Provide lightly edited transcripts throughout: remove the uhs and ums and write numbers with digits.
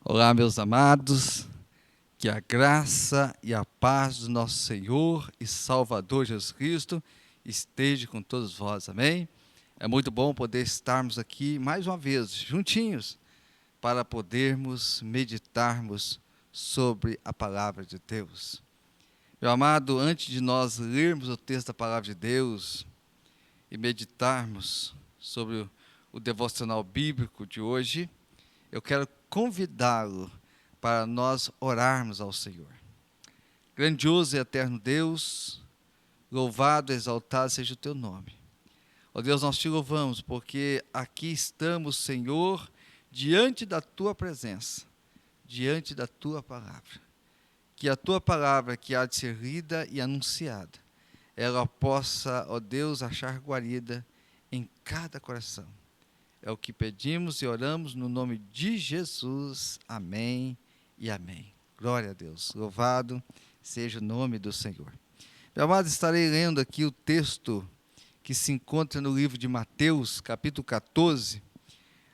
Olá, meus amados, que a graça e a paz do nosso Senhor e Salvador Jesus Cristo esteja com todos vós, amém? É muito bom poder estarmos aqui mais uma vez, juntinhos, para podermos meditarmos sobre a palavra de Deus. Meu amado, antes de nós lermos o texto da palavra de Deus e meditarmos sobre o devocional bíblico de hoje, eu quero convidá-lo para nós orarmos ao Senhor. Grandioso e eterno Deus, louvado e exaltado seja o teu nome. Ó Deus, nós te louvamos porque aqui estamos, Senhor, diante da tua presença, diante da tua palavra. Que a tua palavra, que há de ser lida e anunciada, ela possa, ó Deus, achar guarida em cada coração. É o que pedimos e oramos no nome de Jesus. Amém e amém. Glória a Deus. Louvado seja o nome do Senhor. Meu amado, estarei lendo aqui o texto que se encontra no livro de Mateus, capítulo 14,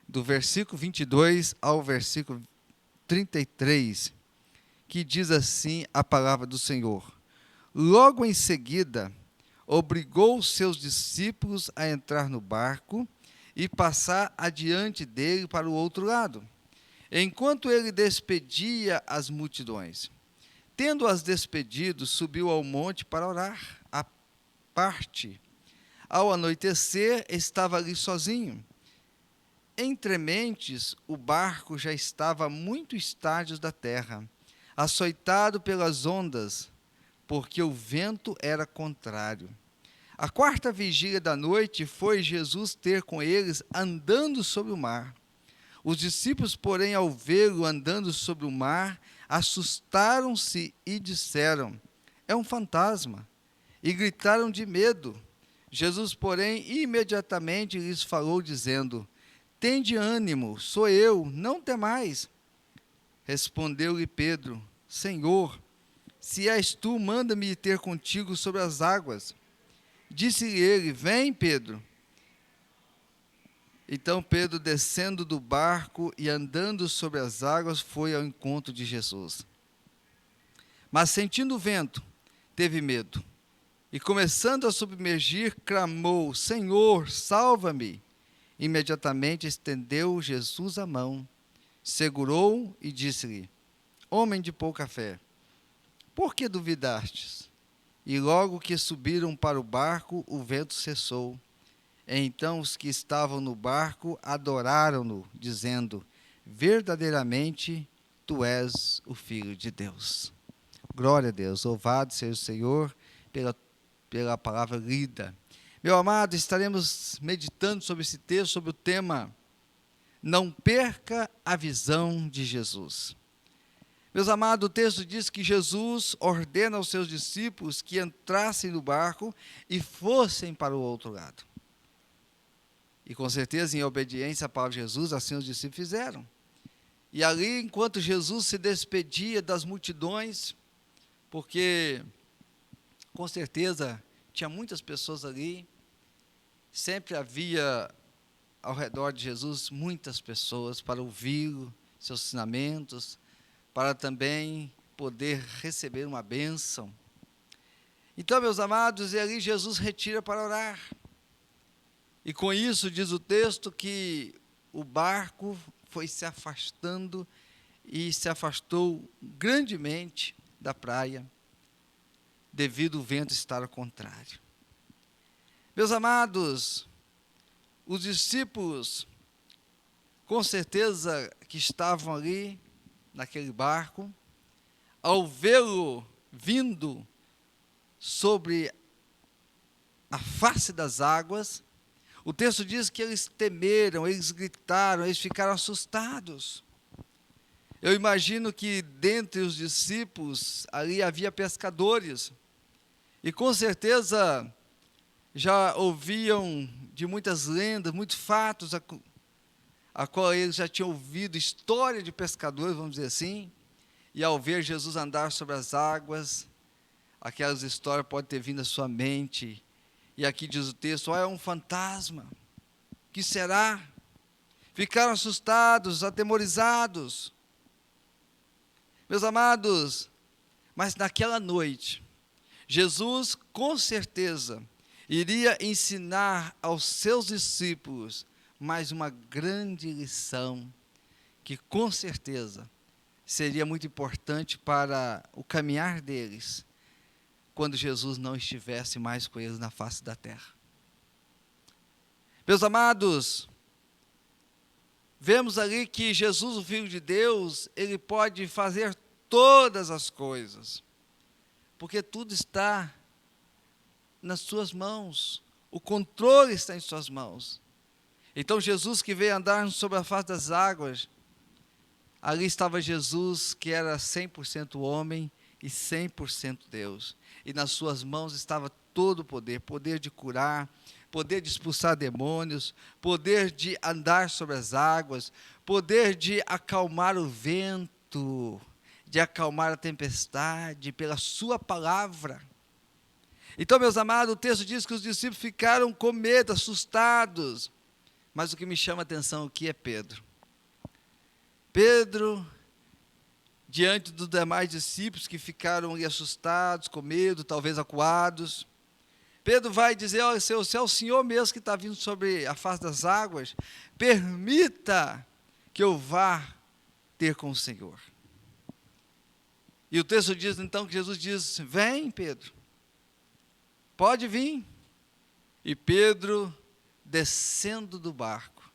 do versículo 22 ao versículo 33, que diz assim a palavra do Senhor. Logo em seguida, obrigou os seus discípulos a entrar no barco e passar adiante dele para o outro lado, enquanto ele despedia as multidões. Tendo-as despedido, subiu ao monte para orar, à parte. Ao anoitecer, estava ali sozinho. Entre mentes, o barco já estava a muitos estádios da terra, açoitado pelas ondas, porque o vento era contrário. A quarta vigília da noite foi Jesus ter com eles andando sobre o mar. Os discípulos, porém, ao vê-lo andando sobre o mar, assustaram-se e disseram: é um fantasma, e gritaram de medo. Jesus, porém, imediatamente lhes falou, dizendo: tende ânimo, sou eu, não temais. Respondeu-lhe Pedro: Senhor, se és tu, manda-me ir ter contigo sobre as águas. Disse-lhe ele: vem, Pedro. Então Pedro, descendo do barco e andando sobre as águas, foi ao encontro de Jesus. Mas sentindo o vento, teve medo. E começando a submergir, clamou: Senhor, salva-me. Imediatamente estendeu Jesus a mão, segurou e disse-lhe: homem de pouca fé, por que duvidastes? E logo que subiram para o barco, o vento cessou. Então os que estavam no barco adoraram-no, dizendo: verdadeiramente tu és o Filho de Deus. Glória a Deus, louvado seja o Senhor pela palavra lida. Meu amado, estaremos meditando sobre esse texto, sobre o tema não perca a visão de Jesus. Meus amados, o texto diz que Jesus ordena aos seus discípulos que entrassem no barco e fossem para o outro lado. E com certeza, em obediência à palavra de Jesus, assim os discípulos fizeram. E ali, enquanto Jesus se despedia das multidões, porque com certeza tinha muitas pessoas ali, sempre havia ao redor de Jesus muitas pessoas para ouvi-lo, seus ensinamentos, para também poder receber uma bênção. Então, meus amados, e ali Jesus retira para orar. E com isso, diz o texto, que o barco foi se afastando e se afastou grandemente da praia, devido ao vento estar ao contrário. Meus amados, os discípulos, com certeza que estavam ali, naquele barco, ao vê-lo vindo sobre a face das águas, o texto diz que eles temeram, eles gritaram, eles ficaram assustados. Eu imagino que dentre os discípulos ali havia pescadores, e com certeza já ouviam de muitas lendas, muitos fatos, a qual eles já tinham ouvido, história de pescadores, vamos dizer assim, e ao ver Jesus andar sobre as águas, aquelas histórias podem ter vindo à sua mente, e aqui diz o texto: é um fantasma, que será? Ficaram assustados, atemorizados, Meus amados, mas naquela noite, Jesus com certeza iria ensinar aos seus discípulos mais uma grande lição, que com certeza seria muito importante para o caminhar deles, quando Jesus não estivesse mais com eles na face da terra. Meus amados, vemos ali que Jesus, o Filho de Deus, ele pode fazer todas as coisas, porque tudo está nas suas mãos, o controle está em suas mãos. Então Jesus, que veio andar sobre a face das águas, ali estava Jesus, que era 100% homem e 100% Deus, e nas suas mãos estava todo o poder, poder de curar, poder de expulsar demônios, poder de andar sobre as águas, poder de acalmar o vento, de acalmar a tempestade, pela sua palavra. Então, meus amados, o texto diz que os discípulos ficaram com medo, assustados, mas o que me chama a atenção aqui é Pedro. Pedro, diante dos demais discípulos que ficaram ali assustados, com medo, talvez acuados, Pedro vai dizer: olha, se é o Senhor mesmo que está vindo sobre a face das águas, permita que eu vá ter com o Senhor. E o texto diz então que Jesus diz: vem, Pedro, pode vir. E Pedro, descendo do barco,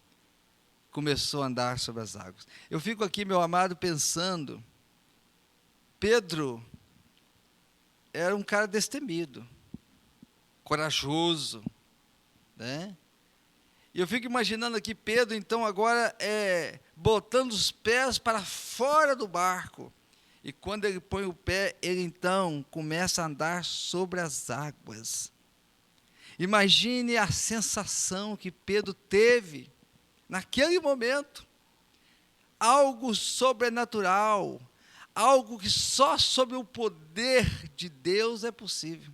começou a andar sobre as águas. Eu fico aqui, meu amado, pensando, Pedro era um cara destemido, corajoso, né? E eu fico imaginando aqui Pedro, então, agora botando os pés para fora do barco. E quando ele põe o pé, ele então começa a andar sobre as águas. Imagine a sensação que Pedro teve naquele momento. Algo sobrenatural, algo que só sob o poder de Deus é possível.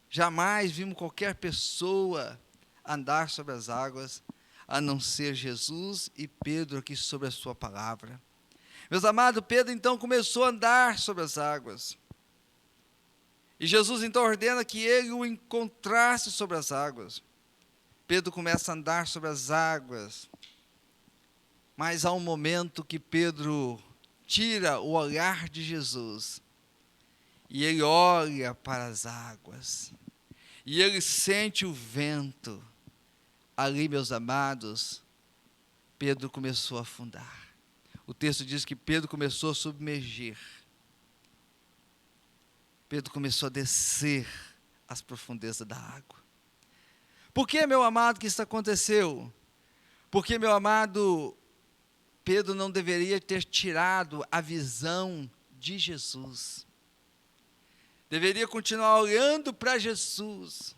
Jamais vimos qualquer pessoa andar sobre as águas, a não ser Jesus e Pedro aqui sobre a sua palavra. Meus amados, Pedro então começou a andar sobre as águas. E Jesus então ordena que ele o encontrasse sobre as águas. Pedro começa a andar sobre as águas. Mas há um momento que Pedro tira o olhar de Jesus. E ele olha para as águas. E ele sente o vento. Ali, meus amados, Pedro começou a afundar. O texto diz que Pedro começou a submergir. Pedro começou a descer às profundezas da água. Por que, meu amado, que isso aconteceu? Porque, meu amado, Pedro não deveria ter tirado a visão de Jesus. Deveria continuar olhando para Jesus.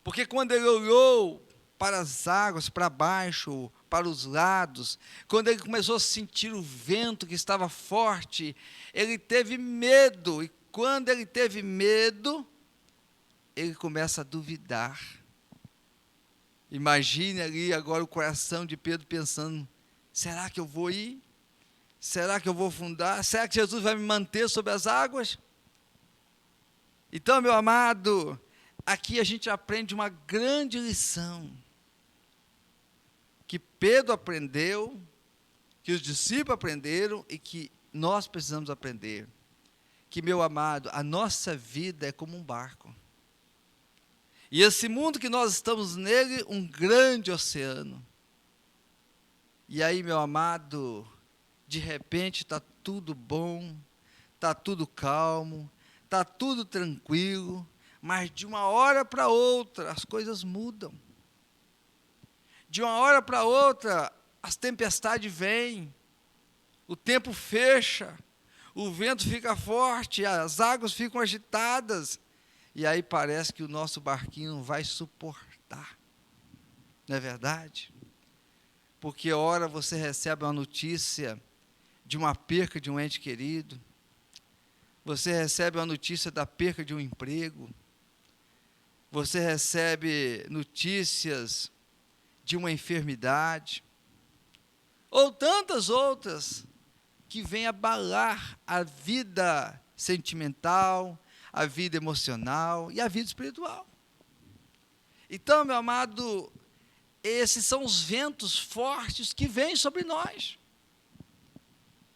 Porque quando ele olhou para as águas, para baixo, para os lados, quando ele começou a sentir o vento que estava forte, ele teve medo. E quando ele teve medo, ele começa a duvidar. Imagine ali agora o coração de Pedro pensando: será que eu vou ir? Será que eu vou afundar? Será que Jesus vai me manter sobre as águas? Então, meu amado, aqui a gente aprende uma grande lição, que Pedro aprendeu, que os discípulos aprenderam e que nós precisamos aprender. Que, meu amado, a nossa vida é como um barco. E esse mundo que nós estamos nele, um grande oceano. E aí, meu amado, de repente está tudo bom, está tudo calmo, está tudo tranquilo, mas de uma hora para outra as coisas mudam. De uma hora para outra as tempestades vêm, o tempo fecha, o vento fica forte, as águas ficam agitadas, e aí parece que o nosso barquinho não vai suportar. Não é verdade? Porque ora você recebe uma notícia de uma perca de um ente querido, você recebe uma notícia da perca de um emprego, você recebe notícias de uma enfermidade, ou tantas outras, que vem abalar a vida sentimental, a vida emocional e a vida espiritual. Então, meu amado, esses são os ventos fortes que vêm sobre nós.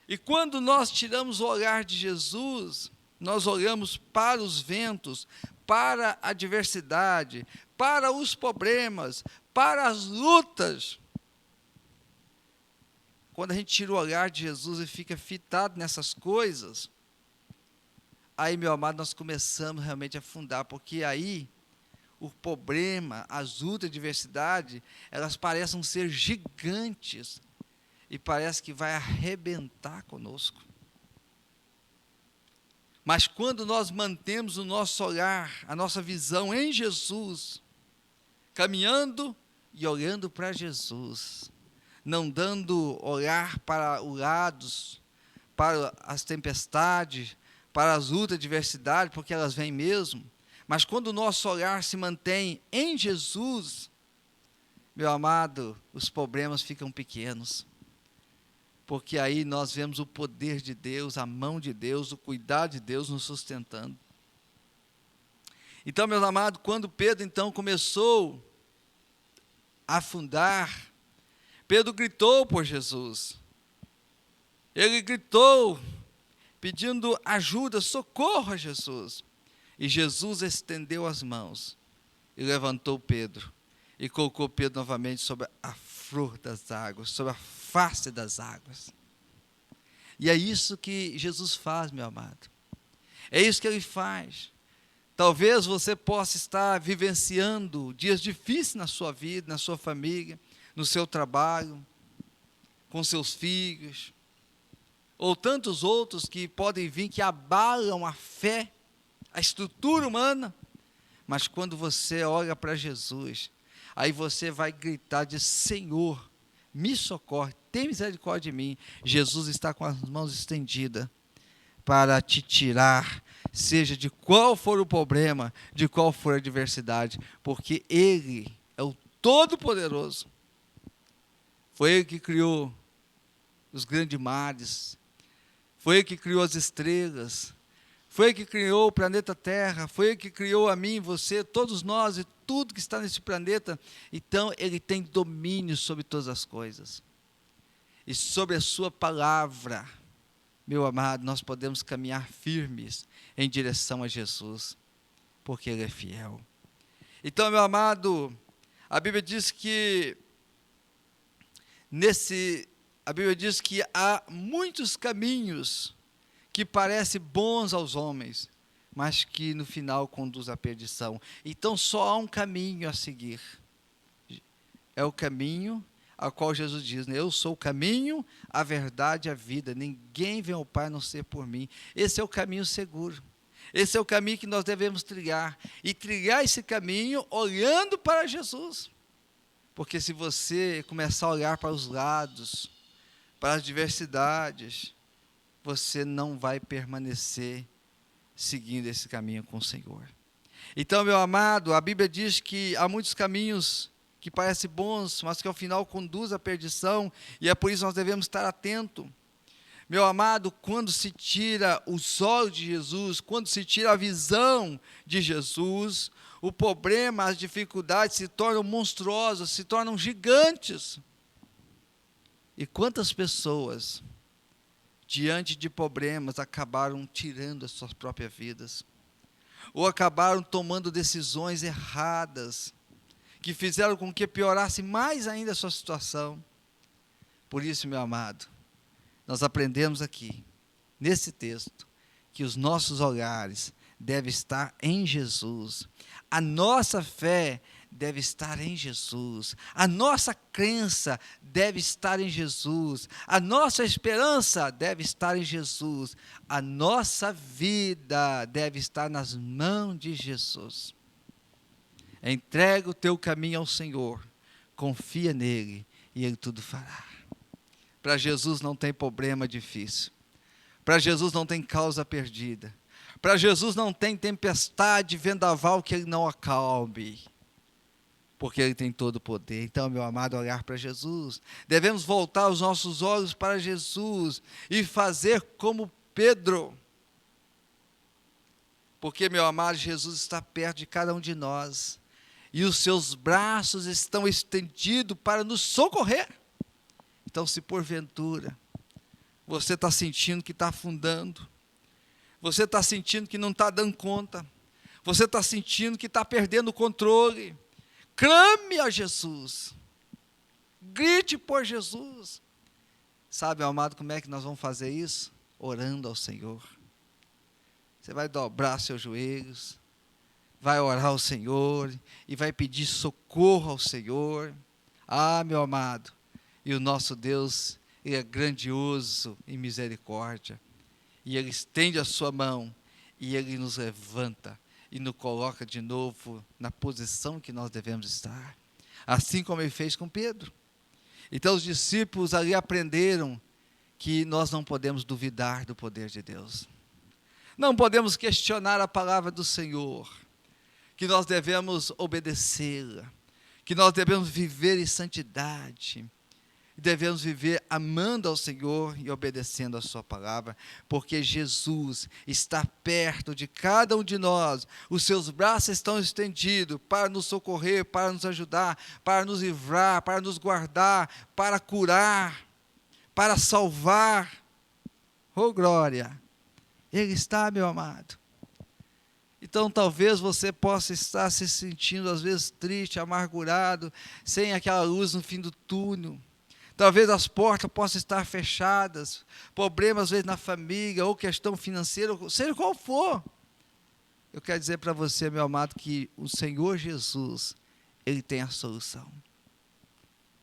E quando nós tiramos o olhar de Jesus, nós olhamos para os ventos, para a adversidade, para os problemas, para as lutas. Quando a gente tira o olhar de Jesus e fica fitado nessas coisas, aí, meu amado, nós começamos realmente a afundar, porque aí o problema, as lutas, a adversidade, elas parecem ser gigantes e parece que vai arrebentar conosco. Mas quando nós mantemos o nosso olhar, a nossa visão em Jesus, caminhando e olhando para Jesus, não dando olhar para os lados, para as tempestades, para as lutas, adversidades, porque elas vêm mesmo, mas quando o nosso olhar se mantém em Jesus, meu amado, os problemas ficam pequenos. Porque aí nós vemos o poder de Deus, a mão de Deus, o cuidado de Deus nos sustentando. Então, meus amados, quando Pedro então começou a afundar, Pedro gritou por Jesus. Ele gritou, pedindo ajuda, socorro a Jesus. E Jesus estendeu as mãos e levantou Pedro e colocou Pedro novamente sobre a flor das águas, sobre a face das águas. E é isso que Jesus faz, meu amado. É isso que Ele faz. Talvez você possa estar vivenciando dias difíceis na sua vida, na sua família, no seu trabalho, com seus filhos, ou tantos outros que podem vir que abalam a fé, a estrutura humana, mas quando você olha para Jesus, aí você vai gritar de Senhor, me socorre, tem misericórdia de mim. Jesus está com as mãos estendidas para te tirar, seja de qual for o problema, de qual for a adversidade, porque Ele é o Todo-Poderoso. Foi Ele que criou os grandes mares, foi Ele que criou as estrelas, foi Ele que criou o planeta Terra, foi Ele que criou a mim, você, todos nós e tudo que está nesse planeta. Então, Ele tem domínio sobre todas as coisas. E sobre a sua palavra, meu amado, nós podemos caminhar firmes em direção a Jesus, porque Ele é fiel. Então, meu amado, a Bíblia diz que há muitos caminhos que parecem bons aos homens, mas que no final conduz à perdição. Então só há um caminho a seguir. É o caminho ao qual Jesus diz, né? Eu sou o caminho, a verdade e a vida. Ninguém vem ao Pai a não ser por mim. Esse é o caminho seguro. Esse é o caminho que nós devemos trilhar. E trilhar esse caminho olhando para Jesus. Porque se você começar a olhar para os lados, para as diversidades, você não vai permanecer seguindo esse caminho com o Senhor. Então, meu amado, a Bíblia diz que há muitos caminhos que parecem bons, mas que ao final conduzem à perdição, e é por isso que nós devemos estar atentos. Meu amado, quando se tira os olhos de Jesus, quando se tira a visão de Jesus, o problema, as dificuldades se tornam monstruosas, se tornam gigantes. E quantas pessoas, diante de problemas, acabaram tirando as suas próprias vidas, ou acabaram tomando decisões erradas, que fizeram com que piorasse mais ainda a sua situação. Por isso, meu amado, nós aprendemos aqui, nesse texto, que os nossos olhares devem estar em Jesus, a nossa fé deve estar em Jesus, a nossa crença deve estar em Jesus, a nossa esperança deve estar em Jesus, a nossa vida deve estar nas mãos de Jesus. Entrega o teu caminho ao Senhor, confia nele e Ele tudo fará. Para Jesus não tem problema difícil, para Jesus não tem causa perdida, para Jesus não tem tempestade, vendaval que Ele não acalme. porque Ele tem todo o poder. Então, meu amado, olhar para Jesus. Devemos voltar os nossos olhos para Jesus e fazer como Pedro. Porque, meu amado, Jesus está perto de cada um de nós. E os seus braços estão estendidos para nos socorrer. Então, se porventura você está sentindo que está afundando, você está sentindo que não está dando conta, você está sentindo que está perdendo o controle, clame a Jesus, grite por Jesus. Sabe, meu amado, como é que nós vamos fazer isso? Orando ao Senhor. Você vai dobrar seus joelhos, vai orar ao Senhor e vai pedir socorro ao Senhor. Ah, meu amado, e o nosso Deus, Ele é grandioso em misericórdia, e Ele estende a sua mão, e Ele nos levanta, e nos coloca de novo na posição que nós devemos estar, assim como Ele fez com Pedro. Então os discípulos ali aprenderam que nós não podemos duvidar do poder de Deus, não podemos questionar a palavra do Senhor, que nós devemos obedecê-la, que nós devemos viver em santidade, devemos viver amando ao Senhor e obedecendo a sua palavra, porque Jesus está perto de cada um de nós, os seus braços estão estendidos para nos socorrer, para nos ajudar, para nos livrar, para nos guardar, para curar, para salvar. Oh glória! Ele está, meu amado. Então talvez você possa estar se sentindo às vezes triste, amargurado, sem aquela luz no fim do túnel. Talvez as portas possam estar fechadas, problemas às vezes na família, ou questão financeira, seja qual for. Eu quero dizer para você, meu amado, que o Senhor Jesus, Ele tem a solução.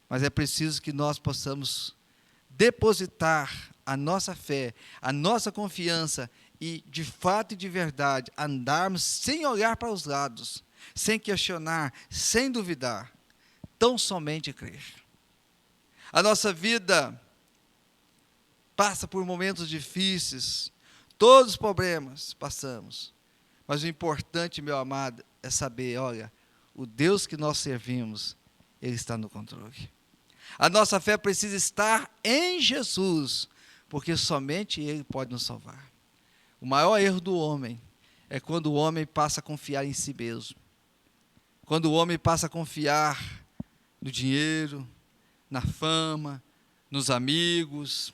Mas é preciso que nós possamos depositar a nossa fé, a nossa confiança e, de fato e de verdade, andarmos sem olhar para os lados, sem questionar, sem duvidar, tão somente crer. A nossa vida passa por momentos difíceis, todos os problemas passamos, mas o importante, meu amado, é saber, olha, o Deus que nós servimos, Ele está no controle. A nossa fé precisa estar em Jesus, porque somente Ele pode nos salvar. O maior erro do homem é quando o homem passa a confiar em si mesmo, quando o homem passa a confiar no dinheiro, na fama, nos amigos,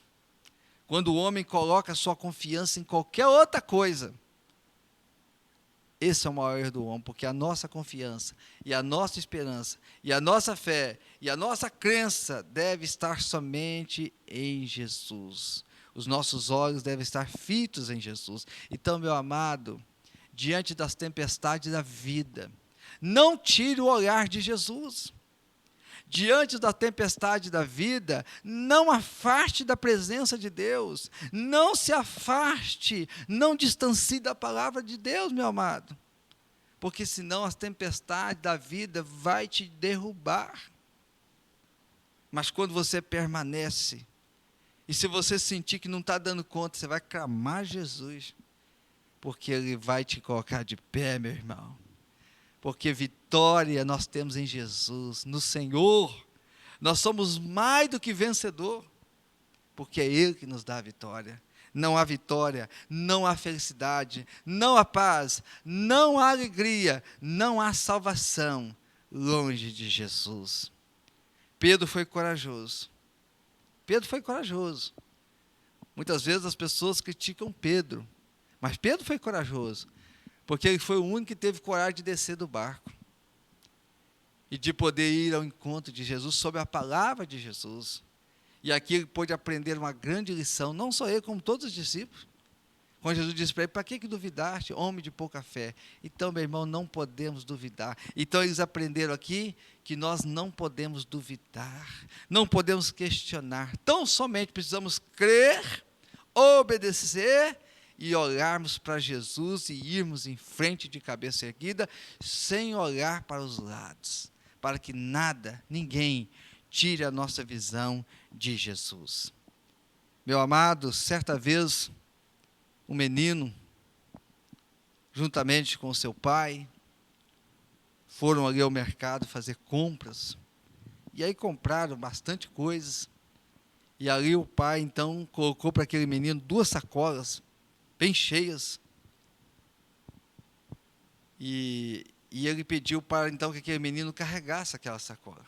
quando o homem coloca a sua confiança em qualquer outra coisa. Esse é o maior erro do homem, porque a nossa confiança, e a nossa esperança, e a nossa fé, e a nossa crença deve estar somente em Jesus. Os nossos olhos devem estar fitos em Jesus. Então, meu amado, diante das tempestades da vida, não tire o olhar de Jesus. Diante da tempestade da vida, não afaste da presença de Deus, não se afaste, não distancie da palavra de Deus, meu amado, porque senão as tempestades da vida vai te derrubar. Mas quando você permanece, e se você sentir que não está dando conta, você vai clamar Jesus, porque Ele vai te colocar de pé, meu irmão. Porque vitória nós temos em Jesus, no Senhor. Nós somos mais do que vencedor, porque é Ele que nos dá a vitória. Não há vitória, não há felicidade, não há paz, não há alegria, não há salvação longe de Jesus. Pedro foi corajoso. Pedro foi corajoso. Muitas vezes as pessoas criticam Pedro, mas Pedro foi corajoso, porque ele foi o único que teve coragem de descer do barco e de poder ir ao encontro de Jesus sob a palavra de Jesus. E aqui ele pôde aprender uma grande lição, não só ele, como todos os discípulos. Quando Jesus disse para ele: para que duvidaste, homem de pouca fé? Então, meu irmão, não podemos duvidar. Então eles aprenderam aqui que nós não podemos duvidar, não podemos questionar, tão somente precisamos crer, obedecer e olharmos para Jesus e irmos em frente de cabeça erguida, sem olhar para os lados, para que nada, ninguém tire a nossa visão de Jesus. Meu amado, certa vez, um menino, juntamente com seu pai, foram ali ao mercado fazer compras, e aí compraram bastante coisas, e ali o pai então colocou para aquele menino 2 sacolas bem cheias, e ele pediu para então que aquele menino carregasse aquela sacola.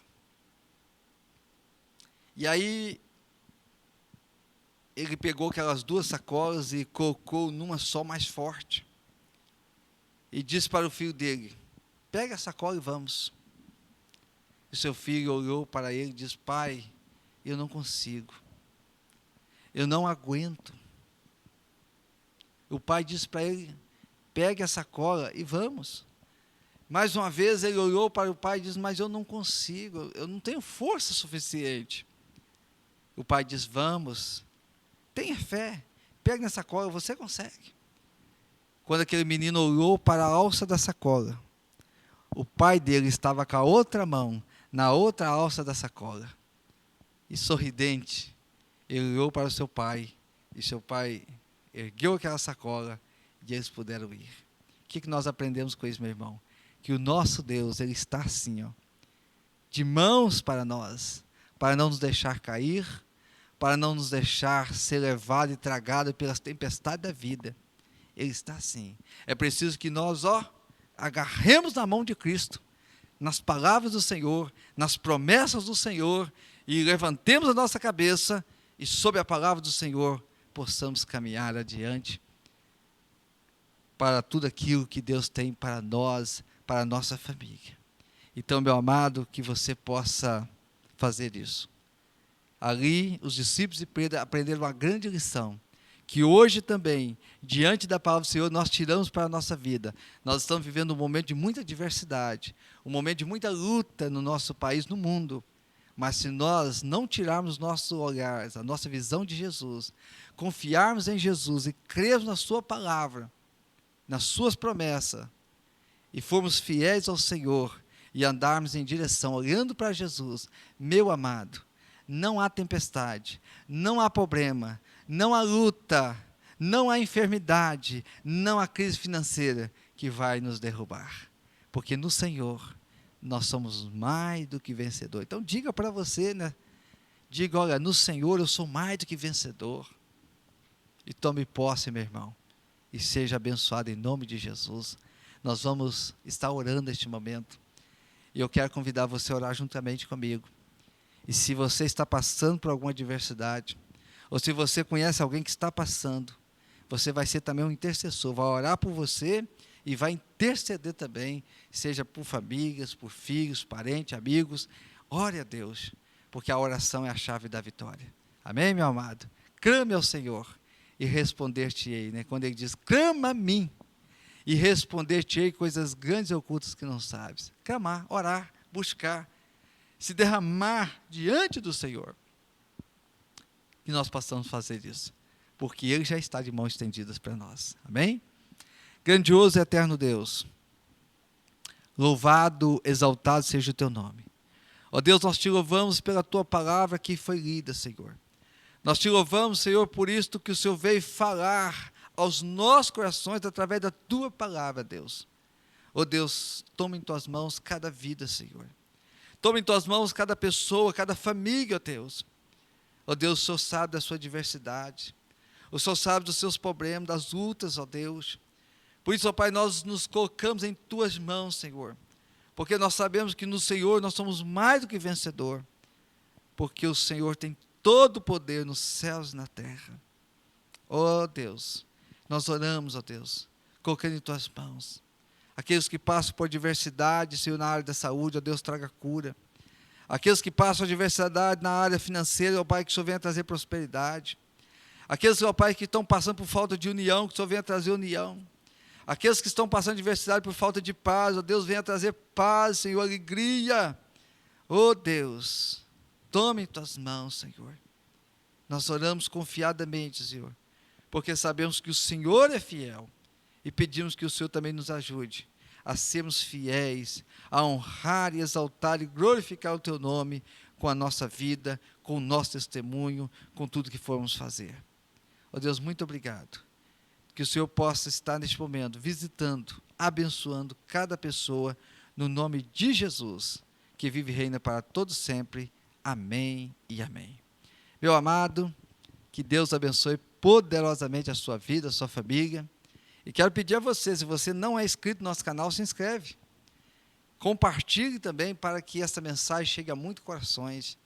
E aí ele pegou aquelas 2 sacolas e colocou numa só mais forte, e disse para o filho dele: pega a sacola e vamos. E seu filho olhou para ele e disse: pai, eu não consigo, eu não aguento. O pai disse para ele: pegue a sacola e vamos. Mais uma vez ele olhou para o pai e disse: mas eu não consigo, eu não tenho força suficiente. O pai disse: vamos, tenha fé, pegue na sacola, você consegue. Quando aquele menino olhou para a alça da sacola, o pai dele estava com a outra mão na outra alça da sacola. E sorridente, ele olhou para o seu pai, e seu pai ergueu aquela sacola, e eles puderam ir. O que nós aprendemos com isso, meu irmão? Que o nosso Deus, ele está assim, ó, de mãos para nós, para não nos deixar cair, para não nos deixar ser levado e tragado pelas tempestades da vida. Ele está assim. É preciso que nós, agarremos na mão de Cristo, nas palavras do Senhor, nas promessas do Senhor, e levantemos a nossa cabeça, e sob a palavra do Senhor, possamos caminhar adiante, para tudo aquilo que Deus tem para nós, para a nossa família. Então, meu amado, que você possa fazer isso. Ali, os discípulos de Pedro aprenderam uma grande lição, que hoje também, diante da palavra do Senhor, nós tiramos para a nossa vida. Nós estamos vivendo um momento de muita diversidade, um momento de muita luta no nosso país, no mundo. Mas se nós não tirarmos nossos olhares, a nossa visão de Jesus, confiarmos em Jesus e crermos na sua palavra, nas suas promessas, e formos fiéis ao Senhor, e andarmos em direção, olhando para Jesus, meu amado, não há tempestade, não há problema, não há luta, não há enfermidade, não há crise financeira que vai nos derrubar, porque no Senhor nós somos mais do que vencedor. Então diga para você, né? Diga: olha, no Senhor eu sou mais do que vencedor. E tome posse, meu irmão, e seja abençoado em nome de Jesus. Nós vamos estar orando neste momento, e eu quero convidar você a orar juntamente comigo. E se você está passando por alguma adversidade, ou se você conhece alguém que está passando, você vai ser também um intercessor, vai orar por você e vai interceder também, seja por famílias, por filhos, parentes, amigos. Ore a Deus, porque a oração é a chave da vitória. Amém, meu amado? Clame ao Senhor e responder-te-ei, né? Quando ele diz: clama a mim e responder-te-ei coisas grandes e ocultas que não sabes. Clamar, orar, buscar, se derramar diante do Senhor. Que nós possamos fazer isso, porque Ele já está de mãos estendidas para nós. Amém? Grandioso e eterno Deus, louvado, exaltado seja o Teu nome. Ó Deus, nós Te louvamos pela Tua palavra que foi lida, Senhor. Nós Te louvamos, Senhor, por isto que o Senhor veio falar aos nossos corações através da Tua palavra, Deus. Ó Deus, toma em Tuas mãos cada vida, Senhor. Toma em Tuas mãos cada pessoa, cada família, ó Deus. Ó Deus, o Senhor sabe da sua diversidade. O Senhor sabe dos seus problemas, das lutas, ó Deus. Por isso, ó Pai, nós nos colocamos em Tuas mãos, Senhor. Porque nós sabemos que no Senhor nós somos mais do que vencedor. Porque o Senhor tem todo o poder nos céus e na terra. Ó Deus, nós oramos, ó Deus, colocando em Tuas mãos. Aqueles que passam por adversidade, Senhor, na área da saúde, ó Deus, traga cura. Aqueles que passam adversidade na área financeira, ó Pai, que o Senhor venha trazer prosperidade. Aqueles, ó Pai, que estão passando por falta de união, que o Senhor venha trazer união. Aqueles que estão passando adversidade por falta de paz, ó Deus, venha trazer paz, Senhor, alegria. Ó Deus, tome em Tuas mãos, Senhor. Nós oramos confiadamente, Senhor, porque sabemos que o Senhor é fiel, e pedimos que o Senhor também nos ajude a sermos fiéis, a honrar e exaltar e glorificar o Teu nome com a nossa vida, com o nosso testemunho, com tudo que formos fazer. Ó Deus, muito obrigado. Que o Senhor possa estar neste momento visitando, abençoando cada pessoa no nome de Jesus, que vive e reina para todos sempre. Amém e amém. Meu amado, que Deus abençoe poderosamente a sua vida, a sua família. E quero pedir a você, se você não é inscrito no nosso canal, se inscreve. Compartilhe também para que essa mensagem chegue a muitos corações.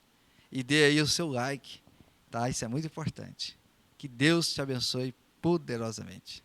E dê aí o seu like, tá? Isso é muito importante. Que Deus te abençoe poderosamente.